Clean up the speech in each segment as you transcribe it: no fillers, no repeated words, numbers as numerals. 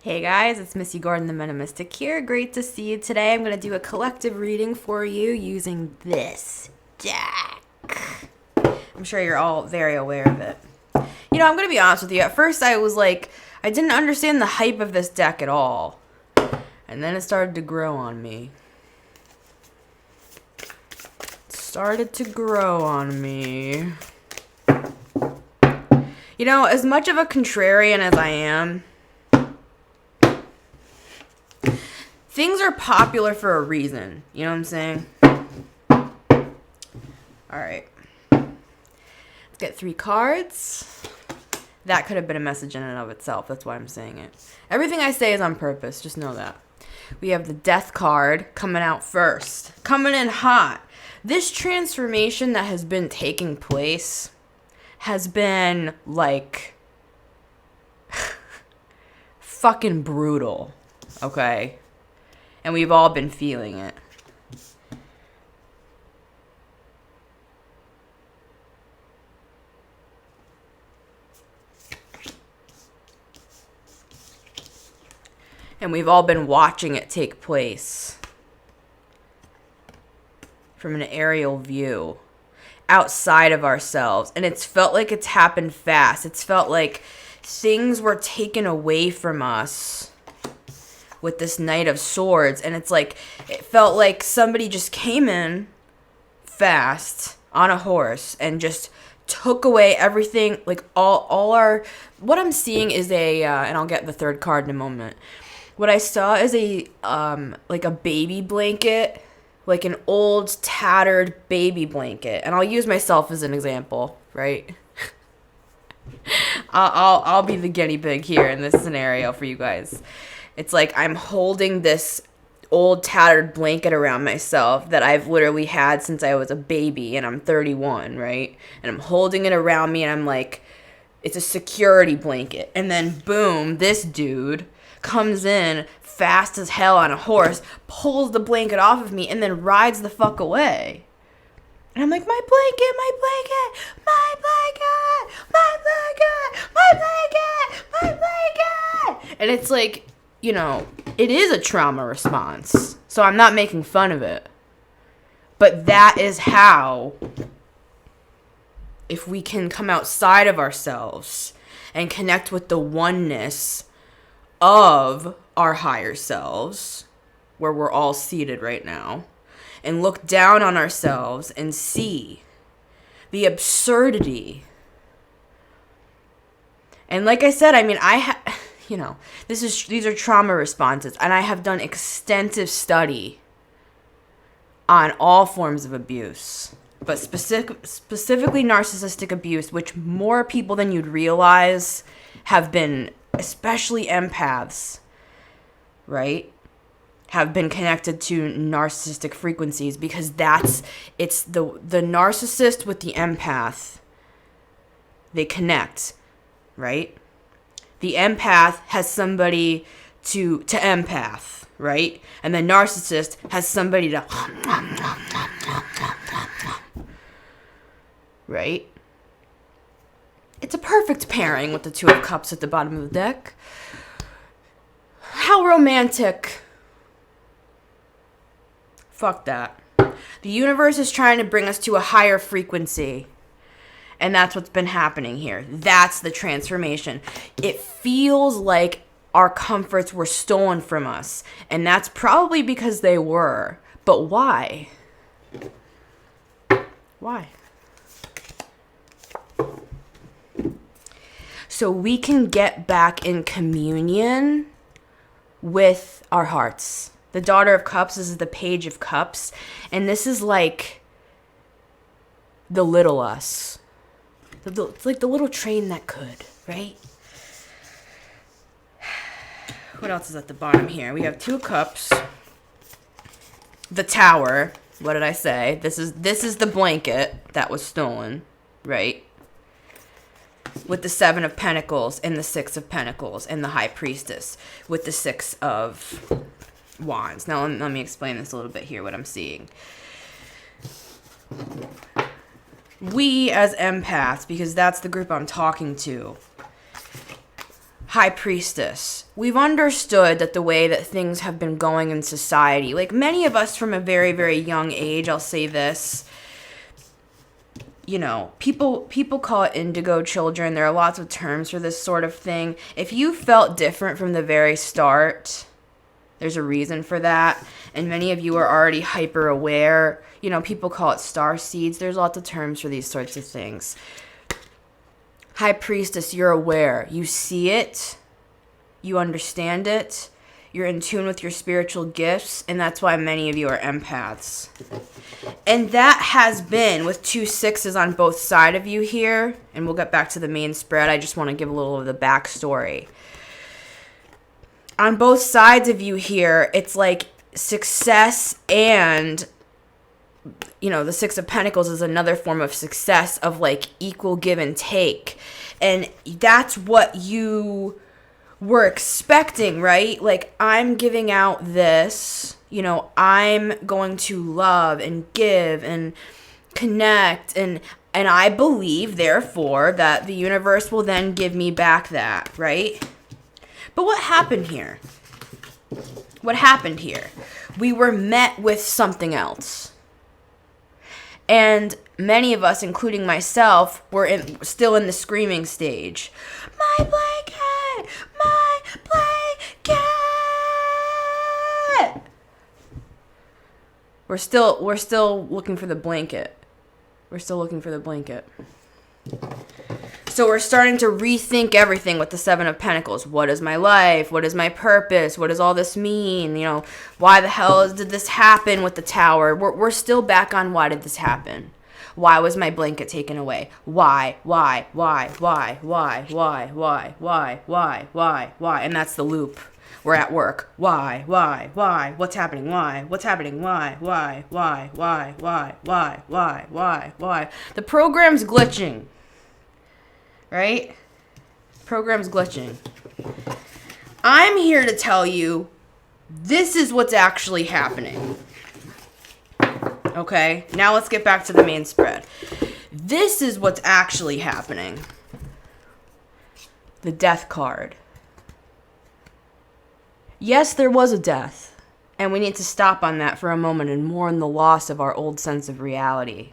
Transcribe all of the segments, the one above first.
Hey guys, it's Missy Gordon, the Metamystic here. Great to see you today. I'm going to do a collective reading for you using this deck. I'm sure you're all very aware of it. You know, I'm going to be honest with you. At first, I was like, I didn't understand the hype of this deck at all. And then it started to grow on me. It started to grow on me. You know, as much of a contrarian as I am, things are popular for a reason. You know what I'm saying? Alright. Let's get 3 cards. That could have been a message in and of itself. That's why I'm saying it. Everything I say is on purpose. Just know that. We have the Death card coming out first. Coming in hot. This transformation that has been taking place has been, like, fucking brutal. Okay? And we've all been feeling it. And we've all been watching it take place from an aerial view outside of ourselves. And it's felt like it's happened fast. It's felt like things were taken away from us with this Knight of Swords. And it's like, it felt like somebody just came in fast on a horse and just took away everything. Like all our, what I'm seeing is and I'll get the third card in a moment. What I saw is like a baby blanket, like an old tattered baby blanket. And I'll use myself as an example, right? I'll be the guinea pig here in this scenario for you guys. It's like I'm holding this old tattered blanket around myself that I've literally had since I was a baby, and I'm 31, right? And I'm holding it around me, and I'm like, it's a security blanket. And then boom, this dude comes in fast as hell on a horse, pulls the blanket off of me, and then rides the fuck away. And I'm like, my blanket, my blanket, my blanket, my blanket, my blanket, my blanket. And it's like, you know, it is a trauma response. So I'm not making fun of it. But that is how, if we can come outside of ourselves and connect with the oneness of our higher selves, where we're all seated right now, and look down on ourselves and see the absurdity. And like I said, I mean, you know, these are trauma responses, and I have done extensive study on all forms of abuse, but specifically narcissistic abuse, which more people than you'd realize have been, especially empaths, right, have been connected to narcissistic frequencies, because it's the narcissist with the empath. They connect, right? The empath has somebody to empath, right? And the narcissist has somebody to right? It's a perfect pairing with the Two of Cups at the bottom of the deck. How romantic. Fuck that. The universe is trying to bring us to a higher frequency. And that's what's been happening here. That's the transformation. It feels like our comforts were stolen from us. And that's probably because they were. But why? Why? So we can get back in communion with our hearts. The Daughter of Cups is the Page of Cups. And this is like the little us. It's like the little train that could, right? What else is at the bottom here? We have 2 cups. The Tower. What did I say? This is the blanket that was stolen, right? With the 7 of Pentacles and the 6 of Pentacles and the High Priestess with the 6 of Wands. Now let me explain this a little bit here, what I'm seeing. We as empaths, because that's the group I'm talking to, High Priestess. We've understood that the way that things have been going in society, like many of us from a very, very young age, I'll say this, you know, people call it indigo children. There are lots of terms for this sort of thing. If you felt different from the very start, there's a reason for that. And many of you are already hyper aware. You know, people call it star seeds. There's lots of terms for these sorts of things. High Priestess, you're aware. You see it. You understand it. You're in tune with your spiritual gifts. And that's why many of you are empaths. And that has been with 2 6s on both sides of you here. And we'll get back to the main spread. I just want to give a little of the backstory. On both sides of you here, it's like success and, you know, the 6 of Pentacles is another form of success of like equal give and take. And that's what you were expecting, right? Like, I'm giving out this, you know, I'm going to love and give and connect. And I believe, therefore, that the universe will then give me back that, right? But what happened here? What happened here? We were met with something else. And many of us, including myself, were still in the screaming stage. My blanket! My blanket! We're still looking for the blanket. We're still looking for the blanket. So we're starting to rethink everything with the 7 of Pentacles. What is my life? What is my purpose? What does all this mean? You know, why the hell did this happen with the Tower? We're still back on why did this happen? Why was my blanket taken away? Why? And that's the loop. We're at work. Why? What's happening? Why? What's happening? Why? The program's glitching. Right? Program's glitching. I'm here to tell you this is what's actually happening. Okay? Now let's get back to the main spread. This is what's actually happening. The Death card. Yes, there was a death. And we need to stop on that for a moment and mourn the loss of our old sense of reality.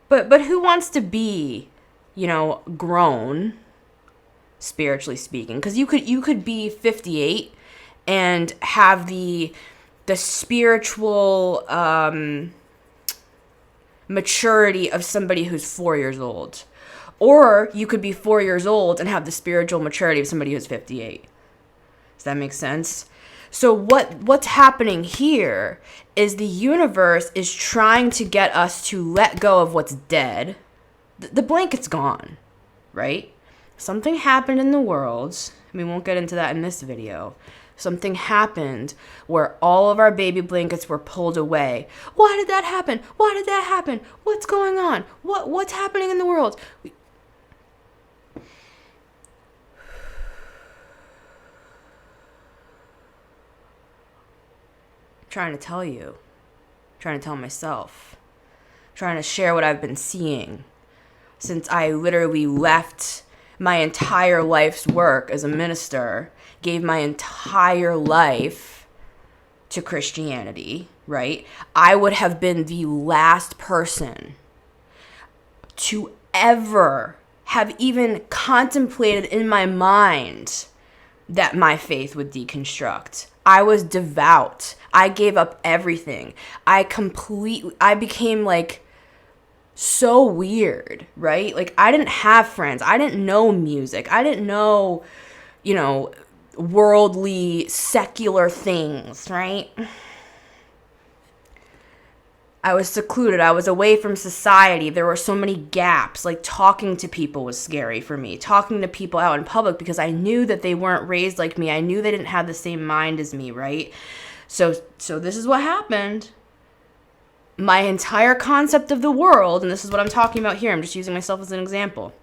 But who wants to be, you know, grown, spiritually speaking? Because you could be 58 and have the spiritual maturity of somebody who's 4 years old. Or you could be 4 years old and have the spiritual maturity of somebody who's 58. Does that make sense? So what's happening here is the universe is trying to get us to let go of what's dead. The blanket's gone, right? Something happened in the world. We won't get into that in this video. Something happened where all of our baby blankets were pulled away. Why did that happen? Why did that happen? What's going on? What's happening in the world? Trying to tell you, trying to tell myself, trying to share what I've been seeing since I literally left my entire life's work as a minister, gave my entire life to Christianity, right? I would have been the last person to ever have even contemplated in my mind that my faith would deconstruct. I was devout. I gave up everything. I became like so weird, right? Like, I didn't have friends. I didn't know music. I didn't know, you know, worldly, secular things, right? I was secluded. I was away from society. There were so many gaps. Like, talking to people was scary for me. Talking to people out in public because I knew that they weren't raised like me. I knew they didn't have the same mind as me, right? So this is what happened. My entire concept of the world, and this is what I'm talking about here. I'm just using myself as an example.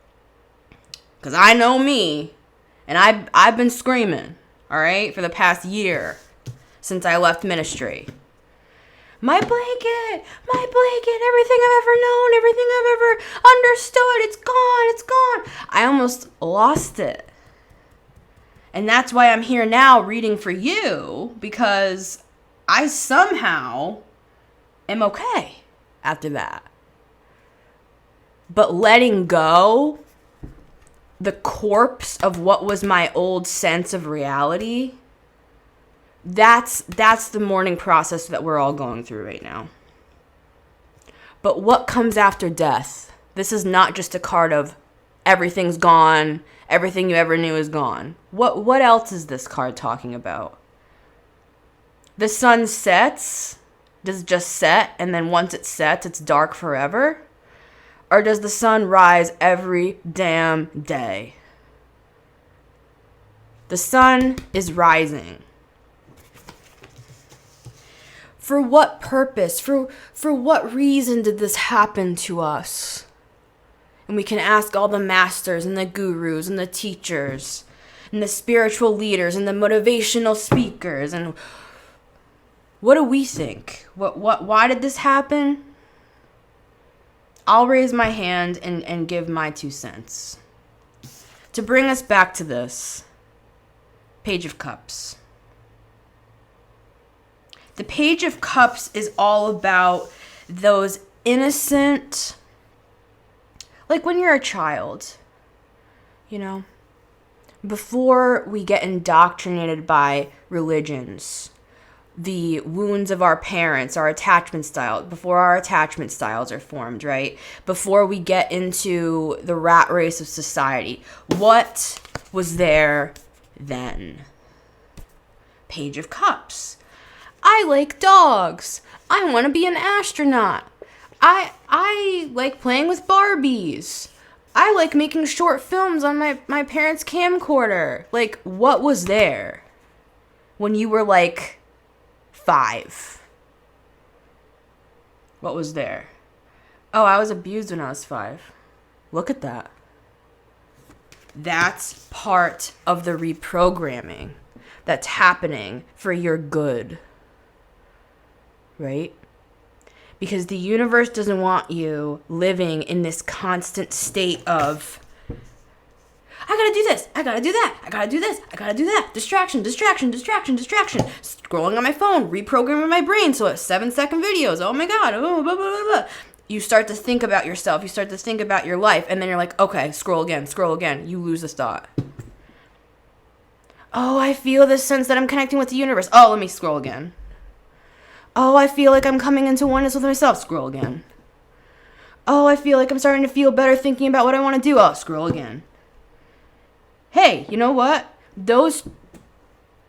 Because I know me, and I've been screaming, all right, for the past year since I left ministry. my blanket, everything I've ever known, everything I've ever understood, it's gone. I almost lost it. And that's why I'm here now reading for you, because I somehow am okay after that. But letting go the corpse of what was my old sense of reality, that's the mourning process that we're all going through right now. But what comes after death? This is not just a card of everything's gone, everything you ever knew is gone. What else is this card talking about? The sun sets. Does it just set, and then once it sets, it's dark forever? Or does the sun rise every damn day? The sun is rising. For what purpose? For what reason did this happen to us? And we can ask all the masters and the gurus and the teachers and the spiritual leaders and the motivational speakers. And what do we think? Why did this happen? I'll raise my hand and give my 2 cents. To bring us back to this, Page of Cups. The Page of Cups is all about those innocent, like when you're a child, before we get indoctrinated by religions, the wounds of our parents, our attachment style, before our attachment styles are formed, right? Before we get into the rat race of society, what was there then? Page of Cups. I like dogs. I want to be an astronaut. I like playing with Barbies. I like making short films on my parents' camcorder. Like, what was there when you were like 5? What was there? Oh, I was abused when I was 5. Look at that. That's part of the reprogramming that's happening for your good. Right? Because the universe doesn't want you living in this constant state of, I gotta do this, I gotta do that, I gotta do this, I gotta do that. Distraction. Scrolling on my phone, reprogramming my brain so it's 7-second videos. Oh my God. Oh, blah, blah, blah, blah. You start to think about yourself. You start to think about your life. And then you're like, okay, scroll again. You lose this thought. Oh, I feel this sense that I'm connecting with the universe. Oh, let me scroll again. Oh, I feel like I'm coming into oneness with myself. Scroll again. Oh, I feel like I'm starting to feel better thinking about what I want to do. Oh, scroll again. Hey, you know what?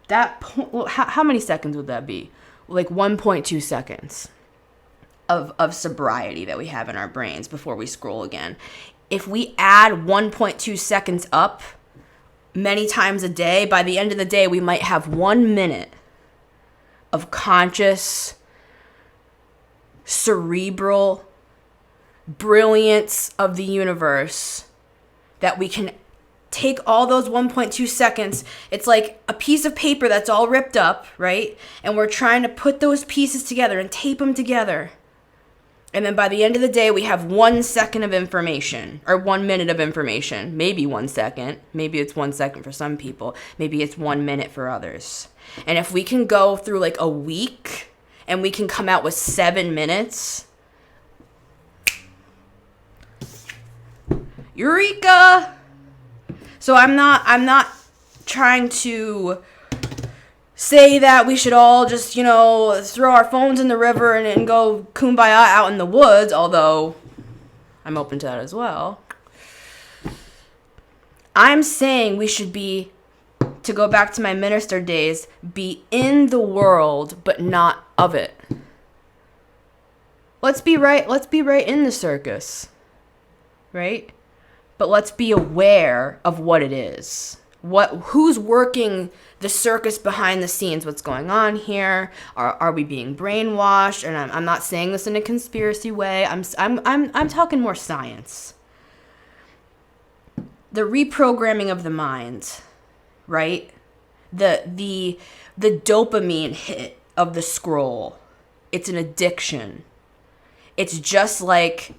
How many seconds would that be? Like 1.2 seconds of sobriety that we have in our brains before we scroll again. If we add 1.2 seconds up many times a day, by the end of the day, we might have 1 minute of conscious, cerebral brilliance of the universe that we can take all those 1.2 seconds. It's like a piece of paper that's all ripped up, right? And we're trying to put those pieces together and tape them together. And then by the end of the day, we have 1 second of information, or 1 minute of information. Maybe 1 second. Maybe it's 1 second for some people. Maybe it's 1 minute for others. And if we can go through like a week and we can come out with 7 minutes, eureka! So I'm not trying to say that we should all just, throw our phones in the river and go kumbaya out in the woods, although I'm open to that as well. I'm saying we should be, to go back to my minister days, be in the world, but not of it. Let's be right in the circus, right? But let's be aware of what it is. Who's working the circus behind the scenes? What's going on here? Are we being brainwashed? And I'm not saying this in a conspiracy way. I'm talking more science. The reprogramming of the mind, right? The dopamine hit of the scroll, It's an addiction. It's just like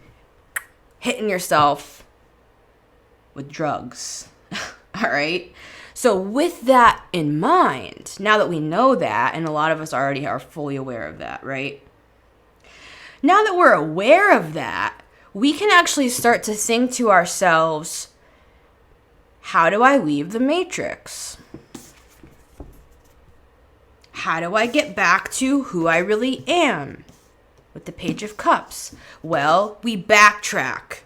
hitting yourself with drugs. All right? So with that in mind, now that we know that, and a lot of us already are fully aware of that, right? Now that we're aware of that, we can actually start to think to ourselves, how do I leave the matrix? How do I get back to who I really am? With the Page of Cups. Well, we backtrack.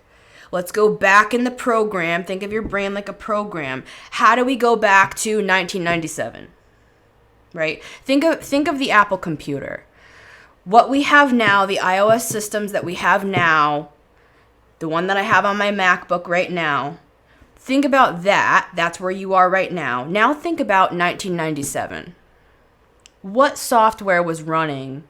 Let's go back in the program. Think of your brain like a program. How do we go back to 1997? Right? Think of the Apple computer. What we have now, the iOS systems that we have now, the one that I have on my MacBook right now, think about that. That's where you are right now. Now think about 1997. What software was running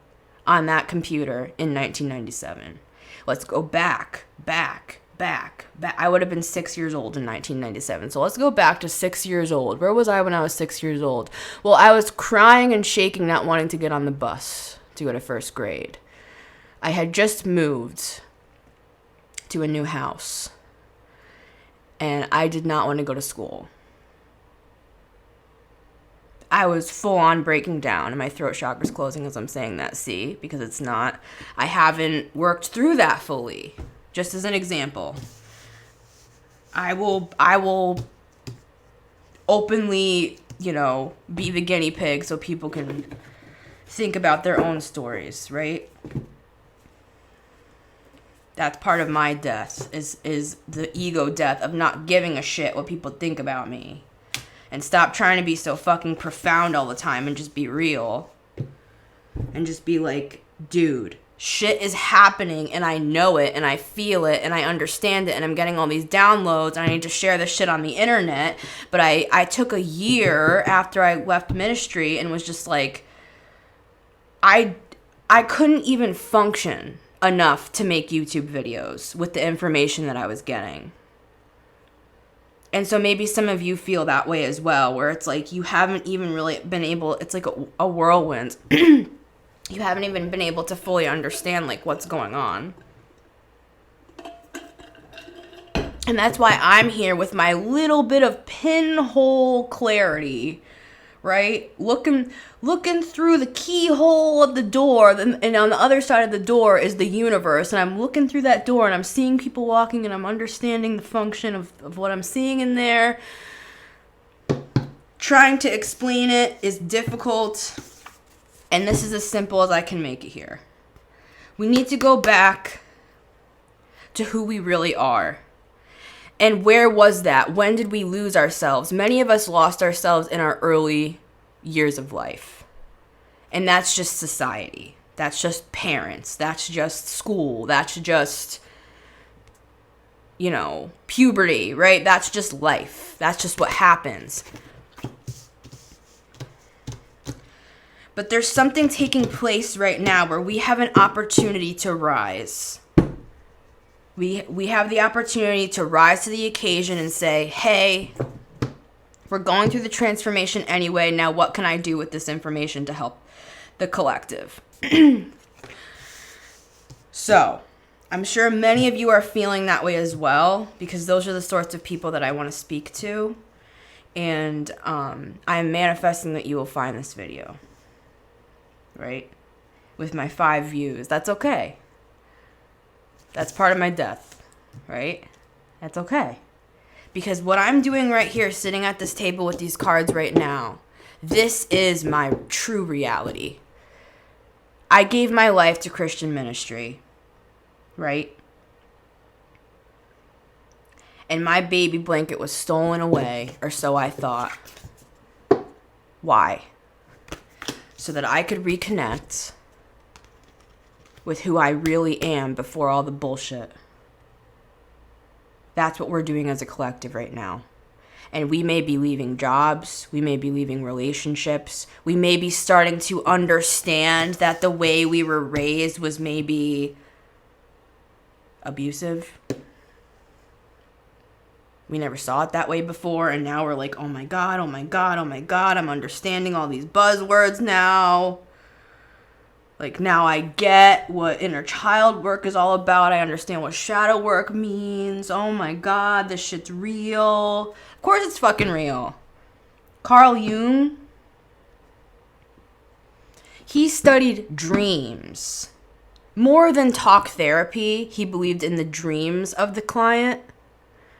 on that computer in 1997? Let's go back. I would have been 6 years old in 1997. So let's go back to 6 years old. Where was I when I was 6 years old? Well, I was crying and shaking, not wanting to get on the bus to go to first grade. I had just moved to a new house, and I did not want to go to school. I was full on breaking down, and my throat chakra's closing as I'm saying that, see? Because it's not. I haven't worked through that fully. Just as an example. I will openly, be the guinea pig so people can think about their own stories, right? That's part of my death, is the ego death of not giving a shit what people think about me. And stop trying to be so fucking profound all the time and just be real. And just be like, dude, shit is happening and I know it and I feel it and I understand it and I'm getting all these downloads and I need to share this shit on the internet. But I took a year after I left ministry and was just like, I couldn't even function enough to make YouTube videos with the information that I was getting. And so maybe some of you feel that way as well, where it's like you haven't even really been able, it's like a whirlwind. You haven't even been able to fully understand like what's going on. And that's why I'm here with my little bit of pinhole clarity, right? Looking through the keyhole of the door, and on the other side of the door is the universe, and I'm looking through that door and I'm seeing people walking and I'm understanding the function of what I'm seeing in there. Trying to explain it is difficult, and this is as simple as I can make it here. We need to go back to who we really are. And where was that? When did we lose ourselves? Many of us lost ourselves in our early years of life. And that's just society. That's just parents. That's just school. That's just, puberty, right? That's just life. That's just what happens. But there's something taking place right now where we have an opportunity to rise. We have the opportunity to rise to the occasion and say, hey, we're going through the transformation anyway. Now what can I do with this information to help the collective? So, I'm sure many of you are feeling that way as well, because those are the sorts of people that I want to speak to. And I'm manifesting that you will find this video. Right? With my 5 views. That's okay. That's part of my death, right? That's okay. Because what I'm doing right here, sitting at this table with these cards right now, this is my true reality. I gave my life to Christian ministry, right? And my baby blanket was stolen away, or so I thought. Why? So that I could reconnect with who I really am before all the bullshit. That's what we're doing as a collective right now. And we may be leaving jobs. We may be leaving relationships. We may be starting to understand that the way we were raised was maybe abusive. We never saw it that way before. And now we're like, oh my God, I'm understanding all these buzzwords now. Like, now I get what inner child work is all about. I understand what shadow work means. Oh my God, this shit's real. Of course it's fucking real. Carl Jung, he studied dreams. More than talk therapy, he believed in the dreams of the client,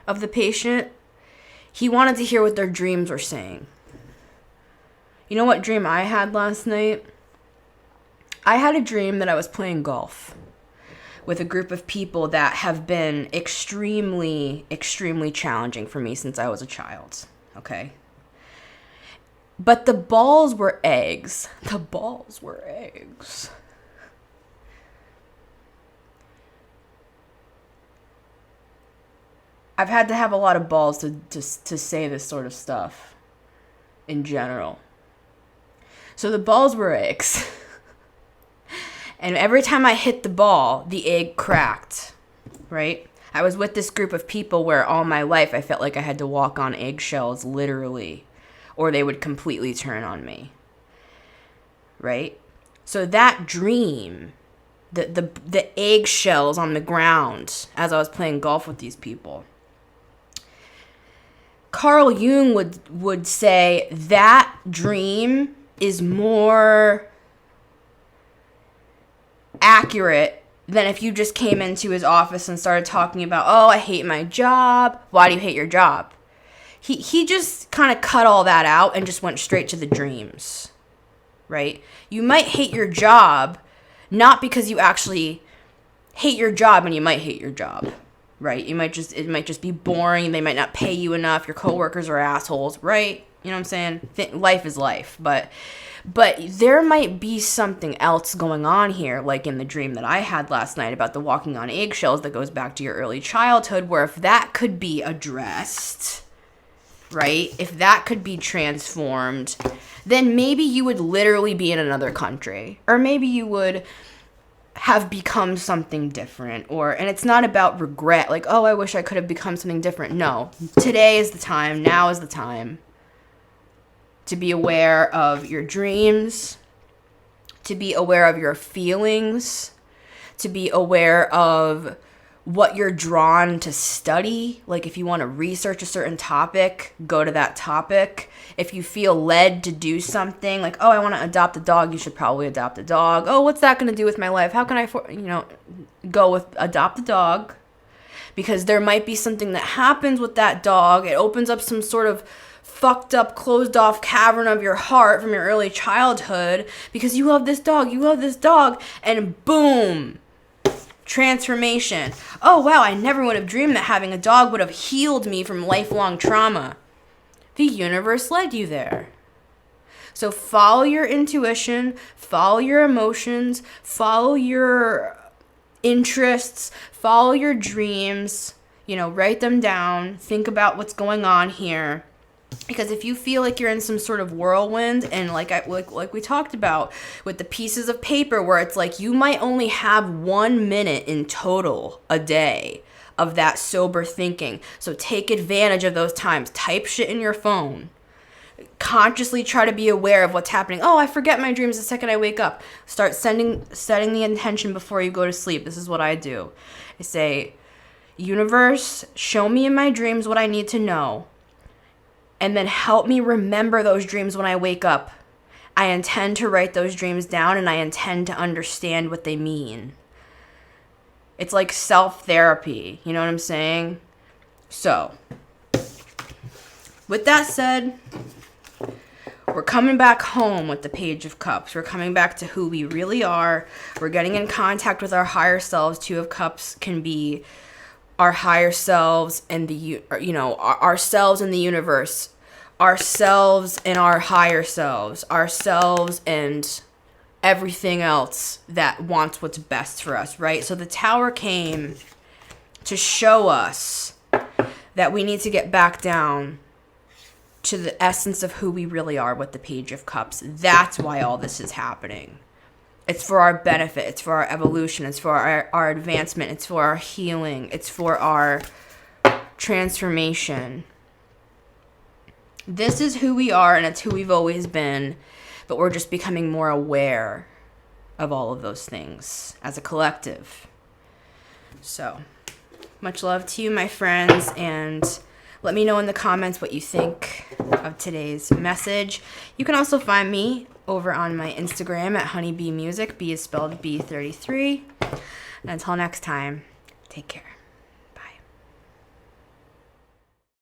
of the patient. He wanted to hear what their dreams were saying. You know what dream I had last night? I had a dream that I was playing golf with a group of people that have been extremely, extremely challenging for me since I was a child, okay? But the balls were eggs. The balls were eggs. I've had to have a lot of balls to say this sort of stuff in general. So the balls were eggs. And every time I hit the ball, the egg cracked, right? I was with this group of people where all my life I felt like I had to walk on eggshells, literally, or they would completely turn on me, right? So that dream, the eggshells on the ground as I was playing golf with these people, Carl Jung would say that dream is more accurate than if you just came into his office and started talking about, oh, I hate my job. Why do you hate your job? He just kind of cut all that out and just went straight to the dreams, right? You might hate your job, not because you actually hate your job, and you might hate your job, right? It might just be boring. They might not pay you enough. Your coworkers are assholes, right? You know what I'm saying? Life is life, but there might be something else going on here, like in the dream that I had last night about the walking on eggshells that goes back to your early childhood, where if that could be addressed, right? If that could be transformed, then maybe you would literally be in another country, or maybe you would have become something different, and it's not about regret, like, oh, I wish I could have become something different. No, today is the time, now is the time to be aware of your dreams, to be aware of your feelings, to be aware of what you're drawn to study. Like, if you want to research a certain topic, go to that topic. If you feel led to do something, like, oh, I want to adopt a dog, you should probably adopt a dog. Oh, what's that going to do with my life? How can I, go with adopt a dog? Because there might be something that happens with that dog. It opens up some sort of fucked up, closed off cavern of your heart from your early childhood because you love this dog, and boom, transformation. Oh wow, I never would have dreamed that having a dog would have healed me from lifelong trauma. The universe led you there. So follow your intuition, follow your emotions, follow your interests, follow your dreams, write them down, think about what's going on here. Because if you feel like you're in some sort of whirlwind, and like we talked about with the pieces of paper, where it's like you might only have 1 minute in total a day of that sober thinking. So take advantage of those times. Type shit in your phone. Consciously try to be aware of what's happening. Oh, I forget my dreams the second I wake up. Start setting the intention before you go to sleep. This is what I do. I say, universe, show me in my dreams what I need to know. And then help me remember those dreams when I wake up. I intend to write those dreams down, and I intend to understand what they mean. It's like self-therapy. You know what I'm saying? So, with that said, we're coming back home with the Page of Cups. We're coming back to who we really are. We're getting in contact with our higher selves. Two of Cups can be our higher selves and ourselves in the universe, ourselves and our higher selves, ourselves and everything else that wants what's best for us, right? So the Tower came to show us that we need to get back down to the essence of who we really are with the Page of Cups. That's why all this is happening. It's for our benefit. It's for our evolution. It's for our advancement. It's for our healing. It's for our transformation. This is who we are, and it's who we've always been, but we're just becoming more aware of all of those things as a collective. So, much love to you, my friends, and let me know in the comments what you think of today's message. You can also find me over on my Instagram at honeybeemusic. B is spelled B33. And until next time, take care.